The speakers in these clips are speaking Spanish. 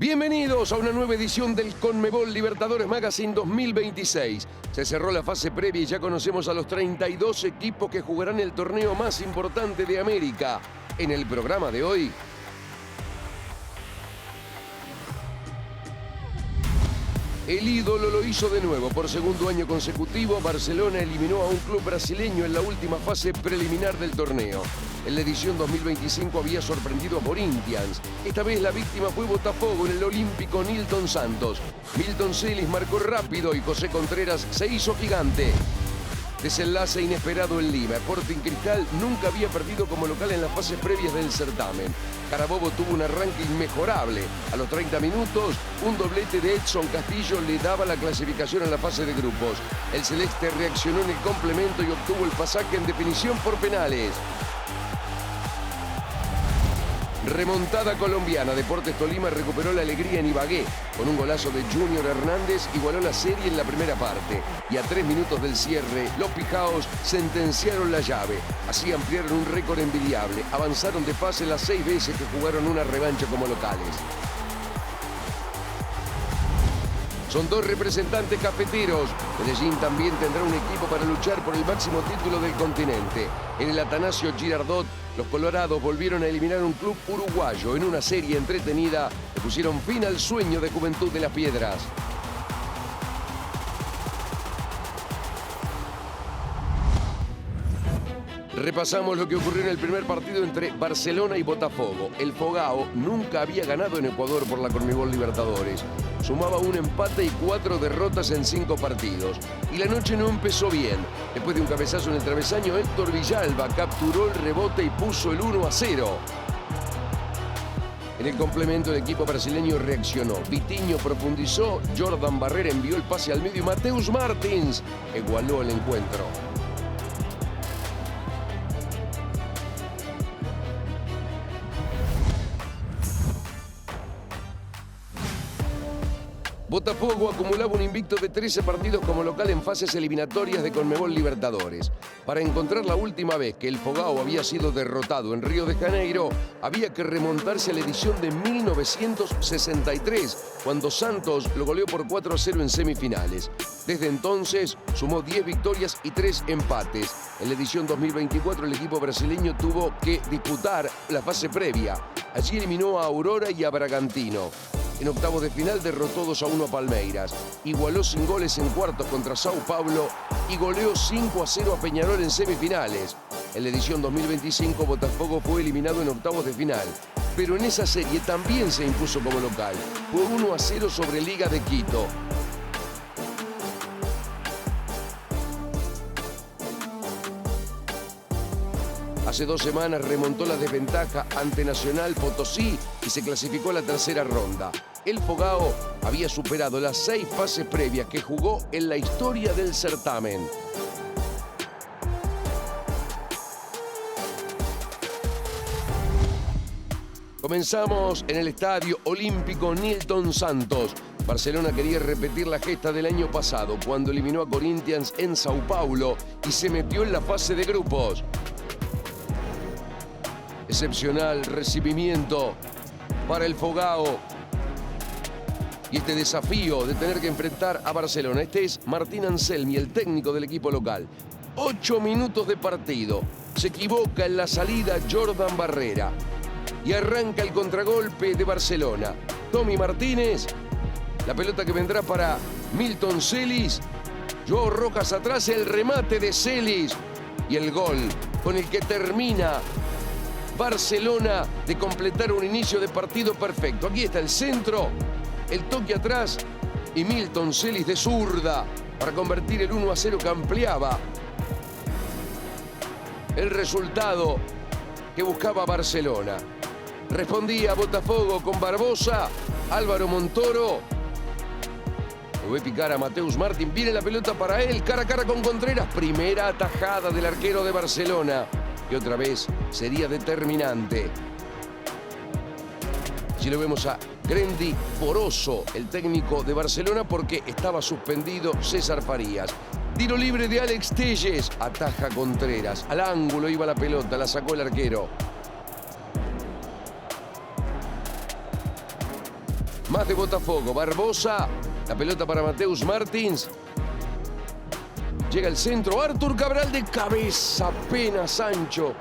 Bienvenidos a una nueva edición del Conmebol Libertadores Magazine 2026. Se cerró la fase previa y ya conocemos a los 32 equipos que jugarán el torneo más importante de América. En el programa de hoy, el ídolo lo hizo de nuevo. Por segundo año consecutivo, Barcelona eliminó a un club brasileño en la última fase preliminar del torneo. En la edición 2025 había sorprendido a Corinthians. Esta vez la víctima fue Botafogo en el olímpico Nilton Santos. Milton Celis marcó rápido y José Contreras se hizo gigante. Desenlace inesperado en Lima. Sporting Cristal nunca había perdido como local en las fases previas del certamen. Carabobo tuvo un arranque inmejorable. A los 30 minutos, un doblete de Edson Castillo le daba la clasificación en la fase de grupos. El celeste reaccionó en el complemento y obtuvo el pasaje en definición por penales. Remontada colombiana. Deportes Tolima recuperó la alegría en Ibagué. Con un golazo de Junior Hernández igualó la serie en la primera parte. Y a 3 minutos del cierre, los pijaos sentenciaron la llave. Así ampliaron un récord envidiable. Avanzaron de fase las 6 veces que jugaron una revancha como locales. Son 2 representantes cafeteros. Medellín también tendrá un equipo para luchar por el máximo título del continente. En el Atanasio Girardot, los colorados volvieron a eliminar a un club uruguayo. En una serie entretenida, le pusieron fin al sueño de Juventud de las Piedras. Repasamos lo que ocurrió en el primer partido entre Barcelona y Botafogo. El Fogao nunca había ganado en Ecuador por la Conmebol Libertadores. Sumaba un empate y 4 derrotas en 5 partidos. Y la noche no empezó bien. Después de un cabezazo en el travesaño, Héctor Villalba capturó el rebote y puso el 1-0. En el complemento, el equipo brasileño reaccionó. Vitinho profundizó, Jordan Barrera envió el pase al medio y Mateus Martins igualó el encuentro. Botafogo acumulaba un invicto de 13 partidos como local en fases eliminatorias de Conmebol Libertadores. Para encontrar la última vez que el Fogao había sido derrotado en Río de Janeiro, había que remontarse a la edición de 1963, cuando Santos lo goleó por 4-0 en semifinales. Desde entonces sumó 10 victorias y 3 empates. En la edición 2024 el equipo brasileño tuvo que disputar la fase previa. Allí eliminó a Aurora y a Bragantino. En octavos de final derrotó 2-1 a Palmeiras, igualó sin goles en cuartos contra Sao Paulo y goleó 5-0 a Peñarol en semifinales. En la edición 2025 Botafogo fue eliminado en octavos de final, pero en esa serie también se impuso como local. Fue 1-0 sobre Liga de Quito. Hace 2 semanas remontó la desventaja ante Nacional Potosí y se clasificó a la tercera ronda. El Fogao había superado las 6 fases previas que jugó en la historia del certamen. Comenzamos en el Estadio Olímpico Nilton Santos. Barcelona quería repetir la gesta del año pasado, cuando eliminó a Corinthians en Sao Paulo y se metió en la fase de grupos. Excepcional recibimiento para el Fogao y este desafío de tener que enfrentar a Barcelona. Este es Martín Anselmi, el técnico del equipo local. 8 minutos de partido. Se equivoca en la salida Jordan Barrera y arranca el contragolpe de Barcelona. Tommy Martínez, la pelota que vendrá para Milton Celis. Joao Rojas atrás, el remate de Celis y el gol con el que termina Barcelona de completar un inicio de partido perfecto. Aquí está el centro, el toque atrás y Milton Celis de zurda para convertir el 1-0 que ampliaba el resultado que buscaba Barcelona. Respondía Botafogo con Barbosa, Álvaro Montoro. Lo ve picar a Mateus Martins, viene la pelota para él, cara a cara con Contreras. Primera atajada del arquero de Barcelona, que otra vez sería determinante. Allí lo vemos a Grendi Poroso, el técnico de Barcelona, porque estaba suspendido César Farías. Tiro libre de Alex Telles, ataja Contreras. Al ángulo iba la pelota, la sacó el arquero. Más de Botafogo. Barbosa. La pelota para Mateus Martins. Llega el centro. Artur Cabral de cabeza. Apenas Sancho.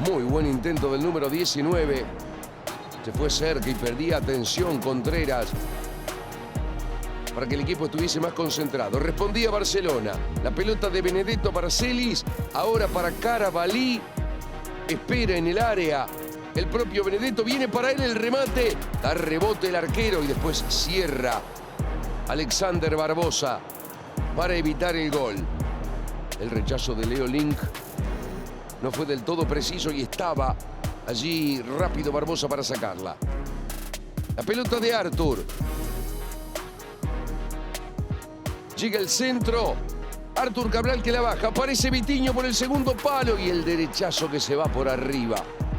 Muy buen intento del número 19. Se fue cerca y perdía atención Contreras para que el equipo estuviese más concentrado. Respondía Barcelona. La pelota de Benedetto para Celis. Ahora para Carabalí. Espera en el área. El propio Benedetto, viene para él el remate. Da rebote el arquero y después cierra Alexander Barbosa para evitar el gol. El rechazo de Leo Link no fue del todo preciso y estaba allí rápido Barbosa para sacarla. La pelota de Artur. Llega el centro. Artur Cabral que la baja. Aparece Vitinho por el segundo palo y el derechazo que se va por arriba.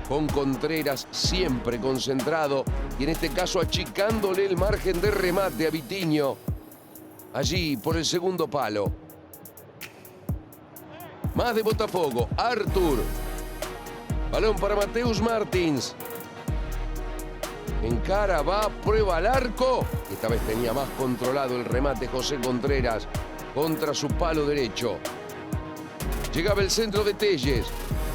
Con Contreras siempre concentrado y en este caso achicándole el margen de remate a Vitinho. Allí por el segundo palo. Más de Botafogo. Artur. Balón para Mateus Martins. Encara, va, prueba al arco. Esta vez tenía más controlado el remate José Contreras contra su palo derecho. Llegaba el centro de Telles.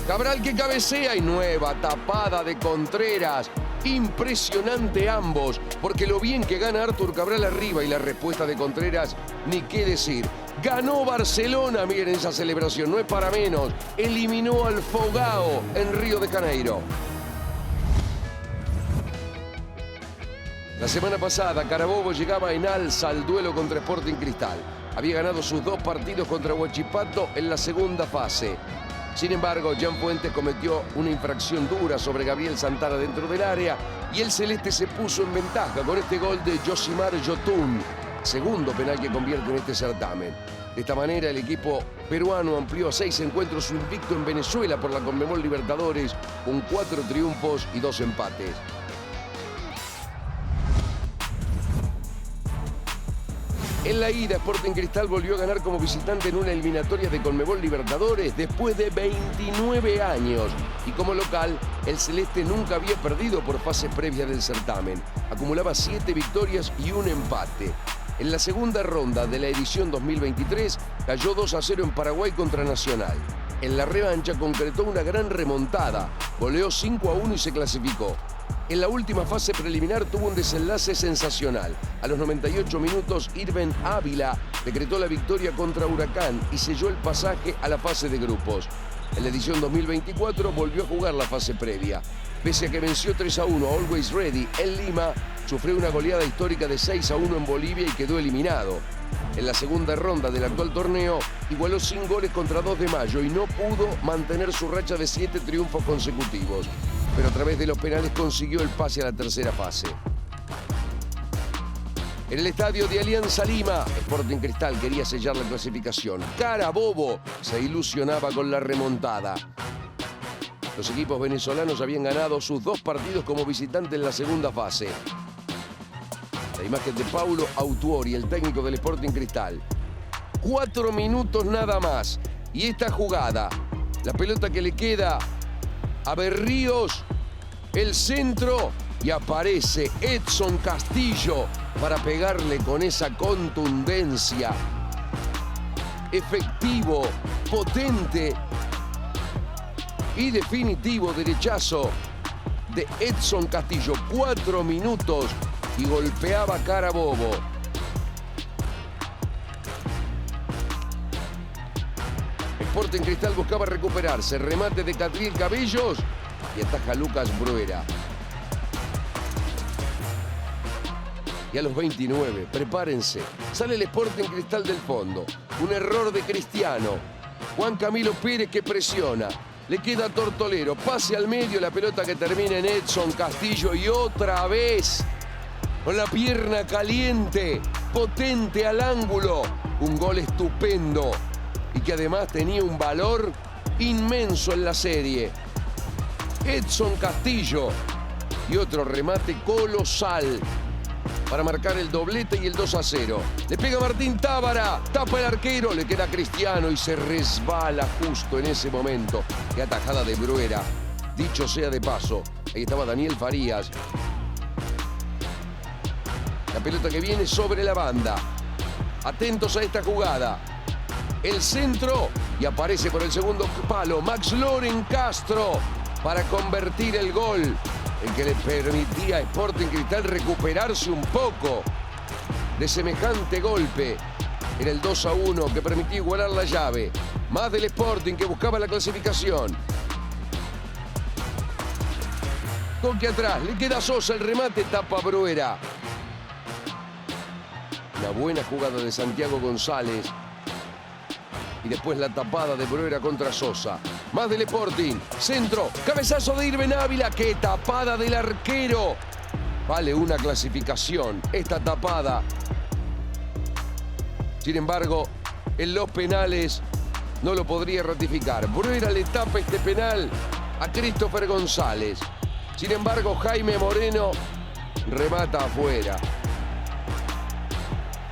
Cabral que cabecea y nueva tapada de Contreras. Impresionante ambos, porque lo bien que gana Artur Cabral arriba y la respuesta de Contreras, ni qué decir. Ganó Barcelona, miren esa celebración, no es para menos. Eliminó al Fogao en Río de Janeiro. La semana pasada, Carabobo llegaba en alza al duelo contra Sporting Cristal. Había ganado sus 2 partidos contra Huachipato en la segunda fase. Sin embargo, Jan Fuentes cometió una infracción dura sobre Gabriel Santana dentro del área y el celeste se puso en ventaja con este gol de Josimar Yotun, segundo penal que convierte en este certamen. De esta manera, el equipo peruano amplió a 6 encuentros su invicto en Venezuela por la Conmebol Libertadores con 4 triunfos y 2 empates. En la ida, Sporting Cristal volvió a ganar como visitante en una eliminatoria de Conmebol Libertadores después de 29 años. Y como local, el celeste nunca había perdido por fases previas del certamen. Acumulaba 7 victorias y 1 empate. En la segunda ronda de la edición 2023, cayó 2-0 en Paraguay contra Nacional. En la revancha concretó una gran remontada, goleó 5-1 y se clasificó. En la última fase preliminar tuvo un desenlace sensacional. A los 98 minutos, Irben Ávila decretó la victoria contra Huracán y selló el pasaje a la fase de grupos. En la edición 2024 volvió a jugar la fase previa. Pese a que venció 3-1 a Always Ready en Lima, sufrió una goleada histórica de 6-1 en Bolivia y quedó eliminado. En la segunda ronda del actual torneo, igualó sin goles contra 2 de Mayo y no pudo mantener su racha de 7 triunfos consecutivos. Pero a través de los penales consiguió el pase a la tercera fase. En el estadio de Alianza Lima, Sporting Cristal quería sellar la clasificación. Carabobo se ilusionaba con la remontada. Los equipos venezolanos habían ganado sus 2 partidos como visitante en la segunda fase. La imagen de Paulo Autuori, el técnico del Sporting Cristal. 4 minutos nada más. Y esta jugada, la pelota que le queda a Berríos, el centro, y aparece Edson Castillo para pegarle con esa contundencia. Efectivo, potente y definitivo derechazo de Edson Castillo. 4 minutos y golpeaba Carabobo. Sporting Cristal buscaba recuperarse. Remate de Catriel Cabellos y ataja Lucas Bruera. Y a los 29, prepárense, sale el Sporting Cristal del fondo. Un error de Cristiano. Juan Camilo Pérez que presiona. Le queda Tortolero. Pase al medio, la pelota que termina en Edson Castillo. Y otra vez, con la pierna caliente, potente al ángulo. Un gol estupendo. Y que además tenía un valor inmenso en la serie. Edson Castillo. Y otro remate colosal para marcar el doblete y el 2-0. Le pega Martín Tábara, tapa el arquero, le queda Cristiano y se resbala justo en ese momento. Qué atajada de Bruera. Dicho sea de paso, ahí estaba Daniel Farías. La pelota que viene sobre la banda. Atentos a esta jugada. El centro y aparece por el segundo palo Max Loren Castro para convertir el gol, el que le permitía a Sporting Cristal recuperarse un poco de semejante golpe. Era el 2-1 que permitía igualar la llave. Más del Sporting que buscaba la clasificación. Toque atrás, le queda Sosa, el remate, tapa Bruera. Una buena jugada de Santiago González. Y después la tapada de Bruera contra Sosa. Más del Sporting. Centro. Cabezazo de Irben Ávila. ¡Qué tapada del arquero! Vale una clasificación esta tapada. Sin embargo, en los penales no lo podría ratificar. Bruera le tapa este penal a Christopher González. Sin embargo, Jaime Moreno remata afuera.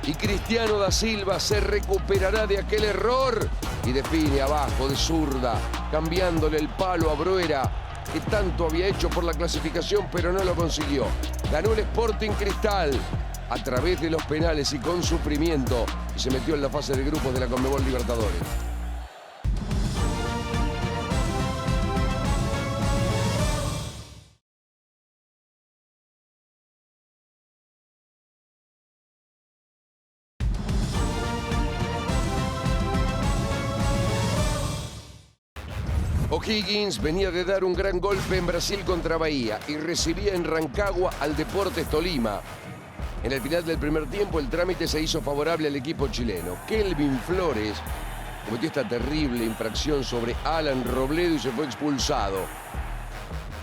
Y Cristiano da Silva se recuperará de aquel error y define abajo de zurda, cambiándole el palo a Bruera, que tanto había hecho por la clasificación, pero no lo consiguió. Ganó el Sporting Cristal a través de los penales y con sufrimiento, y se metió en la fase de grupos de la Conmebol Libertadores. O'Higgins venía de dar un gran golpe en Brasil contra Bahía y recibía en Rancagua al Deportes Tolima. En el final del primer tiempo el trámite se hizo favorable al equipo chileno. Kelvin Flores cometió esta terrible infracción sobre Alan Robledo y se fue expulsado.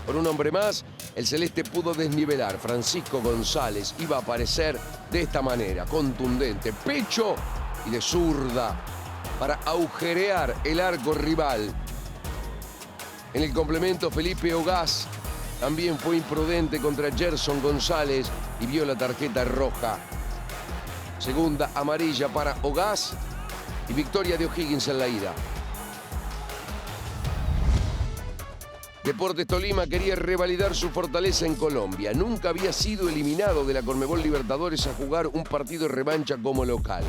Con un hombre más, el celeste pudo desnivelar. Francisco González iba a aparecer de esta manera, contundente, pecho y de zurda, para agujerear el arco rival. En el complemento, Felipe Ogás también fue imprudente contra Gerson González y vio la tarjeta roja. Segunda amarilla para Ogás y victoria de O'Higgins en la ida. Deportes Tolima quería revalidar su fortaleza en Colombia. Nunca había sido eliminado de la Conmebol Libertadores a jugar un partido de revancha como local.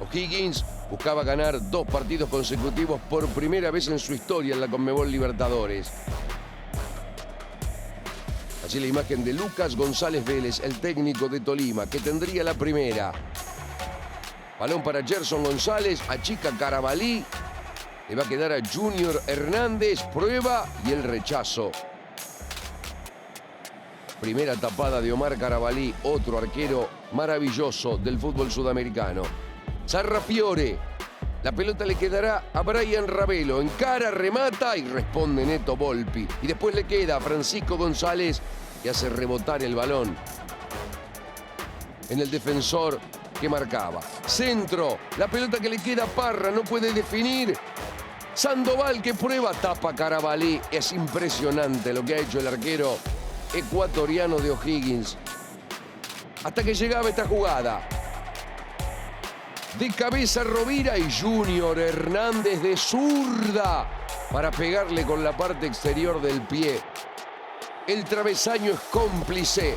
O'Higgins buscaba ganar 2 partidos consecutivos por primera vez en su historia en la Conmebol Libertadores. Allí la imagen de Lucas González Vélez, el técnico de Tolima, que tendría la primera. Balón para Gerson González, achica Carabalí. Le va a quedar a Junior Hernández, prueba y el rechazo. Primera tapada de Omar Carabalí, otro arquero maravilloso del fútbol sudamericano. Sarrafiore, la pelota le quedará a Brian Ravelo, encara, remata y responde Neto Volpi. Y después le queda a Francisco González, que hace rebotar el balón en el defensor que marcaba. Centro, la pelota que le queda a Parra, no puede definir. Sandoval que prueba, tapa Carabalí. Es impresionante lo que ha hecho el arquero ecuatoriano de O'Higgins. Hasta que llegaba esta jugada. De cabeza Rovira y Junior Hernández de zurda para pegarle con la parte exterior del pie. El travesaño es cómplice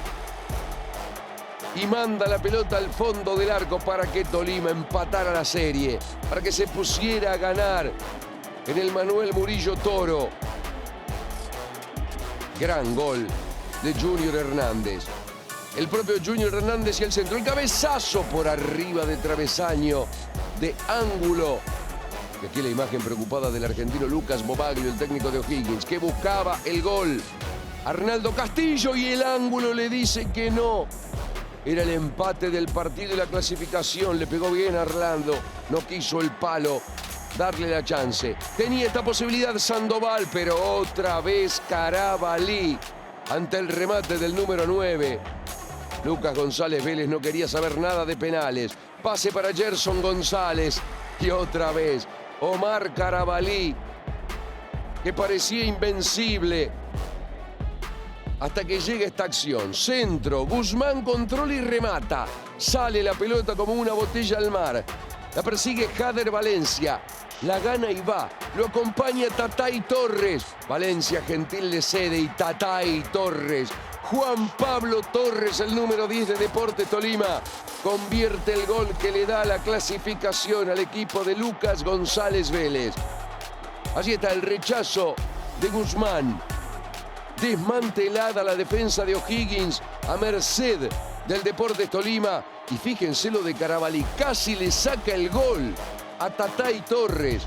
y manda la pelota al fondo del arco para que Tolima empatara la serie, para que se pusiera a ganar en el Manuel Murillo Toro. Gran gol de Junior Hernández. El propio Junior Hernández y el centro. El cabezazo por arriba de travesaño de ángulo. Y aquí la imagen preocupada del argentino Lucas Bobaglio, el técnico de O'Higgins, que buscaba el gol. Arnaldo Castillo y el ángulo le dice que no. Era el empate del partido y la clasificación. Le pegó bien a Arnaldo. No quiso el palo darle la chance. Tenía esta posibilidad Sandoval, pero otra vez Carabalí ante el remate del número 9. Lucas González Vélez no quería saber nada de penales. Pase para Gerson González. Y otra vez Omar Carabalí, que parecía invencible. Hasta que llega esta acción. Centro, Guzmán controla y remata. Sale la pelota como una botella al mar. La persigue Jader Valencia. La gana y va. Lo acompaña Tatay Torres. Valencia gentil le cede y Tatay Torres Juan Pablo Torres, el número 10 de Deportes Tolima, convierte el gol que le da la clasificación al equipo de Lucas González Vélez. Allí está el rechazo de Guzmán. Desmantelada la defensa de O'Higgins a merced del Deportes Tolima. Y fíjense lo de Carabalí, casi le saca el gol a Tatay Torres.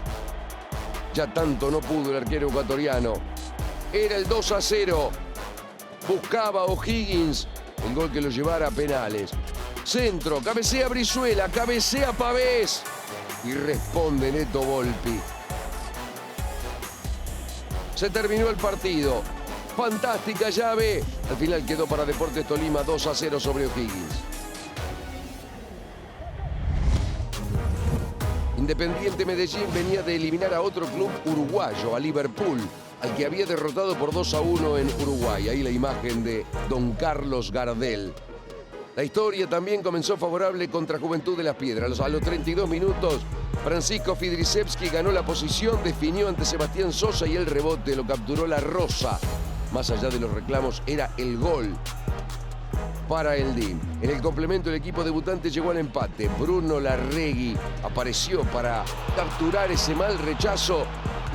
Ya tanto no pudo el arquero ecuatoriano. Era el 2-0. Buscaba O'Higgins el gol que lo llevara a penales. Centro, cabecea Brizuela, cabecea Pavés. Y responde Neto Volpi. Se terminó el partido. Fantástica llave. Al final quedó para Deportes Tolima 2-0 sobre O'Higgins. Independiente Medellín venía de eliminar a otro club uruguayo, a Liverpool, al que había derrotado por 2-1 en Uruguay. Ahí la imagen de Don Carlos Gardel. La historia también comenzó favorable contra Juventud de Las Piedras. A los 32 minutos, Francisco Fidrisevski ganó la posición, definió ante Sebastián Sosa y el rebote lo capturó La Rosa. Más allá de los reclamos, era el gol para el DIM. En el complemento, el equipo debutante llegó al empate. Bruno Larregui apareció para capturar ese mal rechazo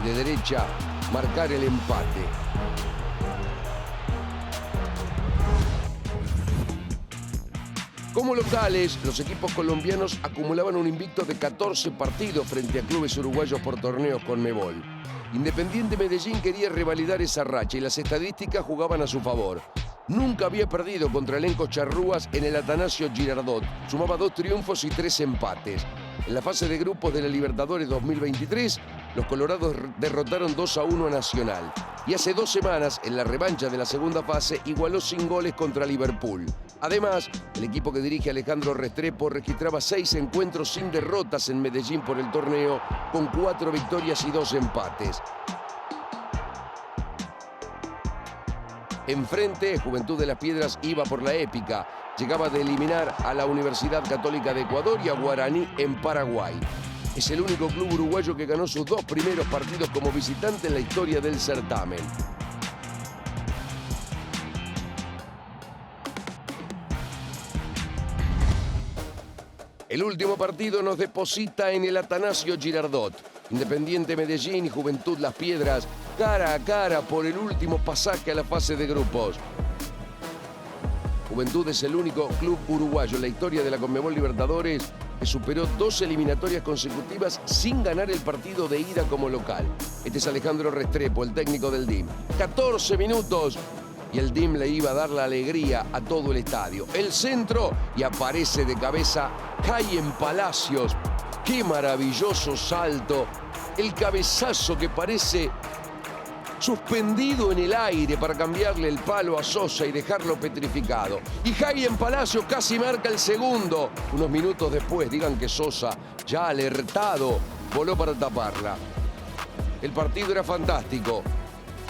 y de derecha marcar el empate. Como locales, los equipos colombianos acumulaban un invicto de 14 partidos frente a clubes uruguayos por torneos Conmebol. Independiente Medellín quería revalidar esa racha y las estadísticas jugaban a su favor. Nunca había perdido contra elencos charrúas en el Atanasio Girardot. Sumaba 2 triunfos y 3 empates. En la fase de grupos de la Libertadores 2023, los colorados derrotaron 2-1 a Nacional. Y hace 2 semanas, en la revancha de la segunda fase, igualó sin goles contra Liverpool. Además, el equipo que dirige Alejandro Restrepo registraba 6 encuentros sin derrotas en Medellín por el torneo, con 4 victorias y 2 empates. Enfrente, Juventud de Las Piedras iba por la épica. Llegaba de eliminar a la Universidad Católica de Ecuador y a Guaraní en Paraguay. Es el único club uruguayo que ganó sus 2 primeros partidos como visitante en la historia del certamen. El último partido nos deposita en el Atanasio Girardot. Independiente Medellín y Juventud Las Piedras cara a cara por el último pasaje a la fase de grupos. Juventud es el único club uruguayo en la historia de la Conmebol Libertadores que superó 2 eliminatorias consecutivas sin ganar el partido de ida como local. Este es Alejandro Restrepo, el técnico del DIM. 14 minutos y el DIM le iba a dar la alegría a todo el estadio. El centro y aparece de cabeza Cayen Palacios. ¡Qué maravilloso salto! El cabezazo que parece suspendido en el aire para cambiarle el palo a Sosa y dejarlo petrificado. Y Cayen Palacios casi marca el segundo. Unos minutos después, digan que Sosa, ya alertado, voló para taparla. El partido era fantástico.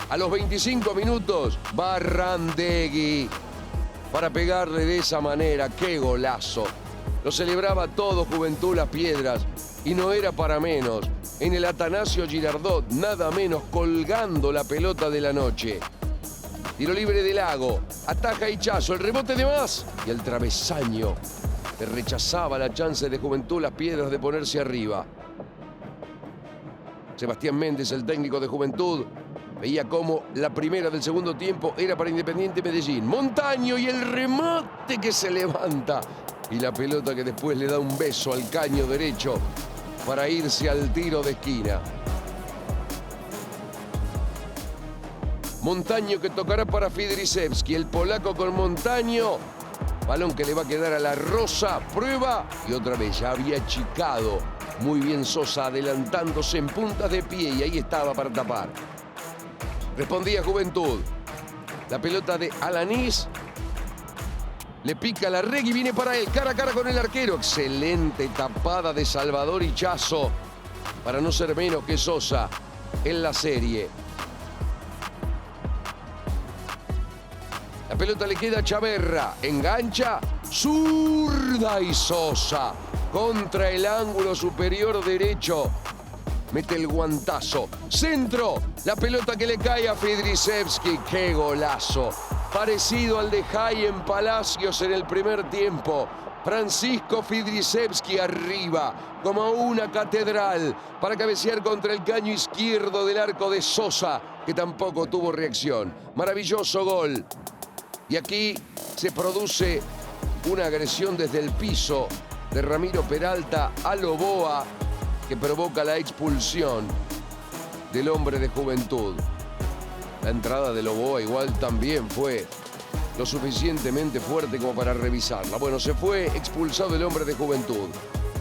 A los 25 minutos, Barrandegui para pegarle de esa manera. ¡Qué golazo! Lo celebraba todo Juventud Las Piedras y no era para menos. En el Atanasio Girardot, nada menos colgando la pelota de la noche. Tiro libre de Lago, ataja Hichazo, el rebote de más y el travesaño que rechazaba la chance de Juventud Las Piedras de ponerse arriba. Sebastián Méndez, el técnico de Juventud, veía cómo la primera del segundo tiempo era para Independiente Medellín. Montaño y el remate que se levanta. Y la pelota que después le da un beso al caño derecho para irse al tiro de esquina. Montaño que tocará para Fidrisevski. El polaco con Montaño. Balón que le va a quedar a La Rosa. Prueba y otra vez ya había achicado. Muy bien Sosa adelantándose en puntas de pie y ahí estaba para tapar. Respondía Juventud. La pelota de Alanís. Le pica la Larregui, viene para él, cara a cara con el arquero. Excelente tapada de Salvador Hichazo, para no ser menos que Sosa en la serie. La pelota le queda a Chaverra, engancha, zurda y Sosa contra el ángulo superior derecho. Mete el guantazo, centro, la pelota que le cae a Fidrisevski. ¡Qué golazo! parecido al de Jaime Palacios en el primer tiempo. Francisco Fidrisevski arriba, como una catedral, para cabecear contra el caño izquierdo del arco de Sosa, que tampoco tuvo reacción. Maravilloso gol. Y aquí se produce una agresión desde el piso de Ramiro Peralta a Loboa, que provoca la expulsión del hombre de Juventud. La entrada de Loboa igual también fue lo suficientemente fuerte como para revisarla. Bueno, se fue expulsado el hombre de Juventud.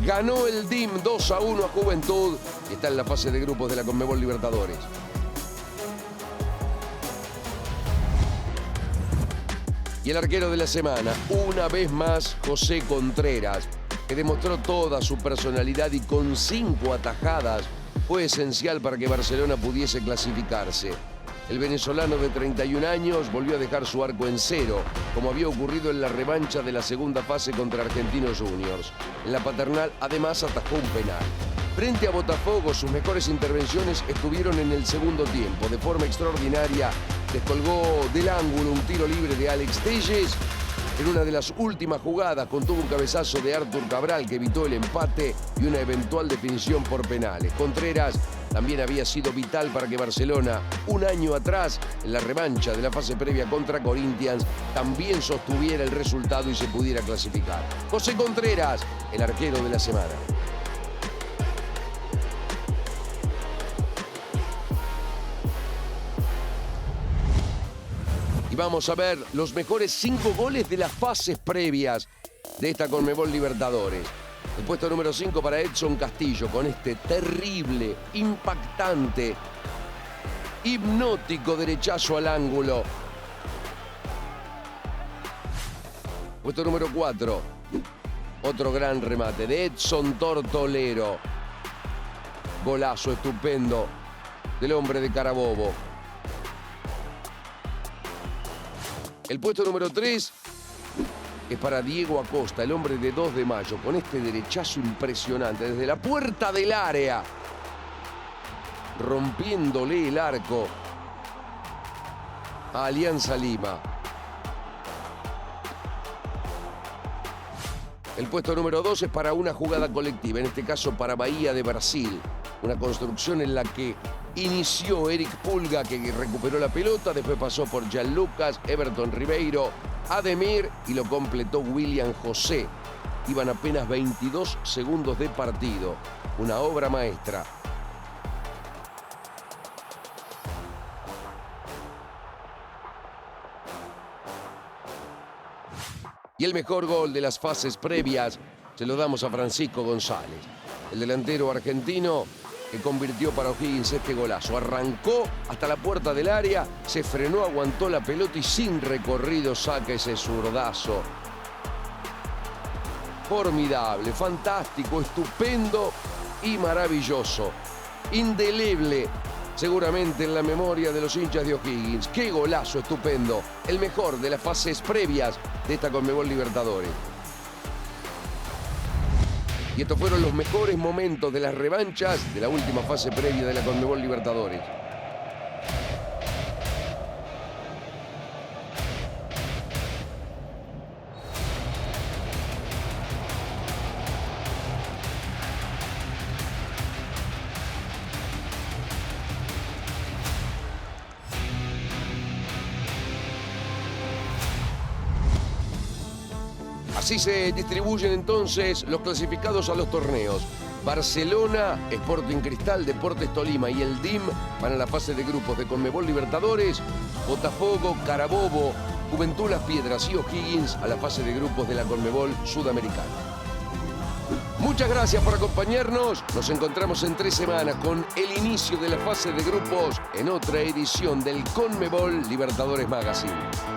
Ganó el DIM 2-1 a Juventud y está en la fase de grupos de la Conmebol Libertadores. Y el arquero de la semana, una vez más, José Contreras, que demostró toda su personalidad y con 5 atajadas fue esencial para que Barcelona pudiese clasificarse. El venezolano de 31 años volvió a dejar su arco en 0, como había ocurrido en la revancha de la segunda fase contra Argentinos Juniors. En la Paternal, además, atajó un penal. Frente a Botafogo, sus mejores intervenciones estuvieron en el segundo tiempo. De forma extraordinaria, descolgó del ángulo un tiro libre de Alex Telles. En una de las últimas jugadas contuvo un cabezazo de Artur Cabral que evitó el empate y una eventual definición por penales. Contreras también había sido vital para que Barcelona, un año atrás, en la revancha de la fase previa contra Corinthians, también sostuviera el resultado y se pudiera clasificar. José Contreras, el arquero de la semana. Y vamos a ver los mejores 5 goles de las fases previas de esta Conmebol Libertadores. El puesto número 5 para Edson Castillo, con este terrible, impactante, hipnótico derechazo al ángulo. Puesto número 4, otro gran remate de Edson Tortolero. Golazo estupendo del hombre de Carabobo. El puesto número 3 es para Diego Acosta, el hombre de 2 de Mayo, con este derechazo impresionante desde la puerta del área, rompiéndole el arco a Alianza Lima. El puesto número 2 es para una jugada colectiva, en este caso para Bahía de Brasil. Una construcción en la que inició Eric Pulga, que recuperó la pelota, después pasó por Gianlucas, Everton Ribeiro, Ademir y lo completó William José. Iban apenas 22 segundos de partido. Una obra maestra. Y el mejor gol de las fases previas se lo damos a Francisco González, el delantero argentino que convirtió para O'Higgins este golazo. Arrancó hasta la puerta del área, se frenó, aguantó la pelota y sin recorrido saca ese zurdazo. Formidable, fantástico, estupendo y maravilloso. Indeleble, seguramente en la memoria de los hinchas de O'Higgins. ¡Qué golazo estupendo! El mejor de las fases previas de esta Conmebol Libertadores. Y estos fueron los mejores momentos de las revanchas de la última fase previa de la Conmebol Libertadores. Así se distribuyen entonces los clasificados a los torneos. Barcelona, Sporting Cristal, Deportes Tolima y el DIM van a la fase de grupos de Conmebol Libertadores. Botafogo, Carabobo, Juventud Las Piedras y O'Higgins a la fase de grupos de la Conmebol Sudamericana. Muchas gracias por acompañarnos. Nos encontramos en 3 semanas con el inicio de la fase de grupos en otra edición del Conmebol Libertadores Magazine.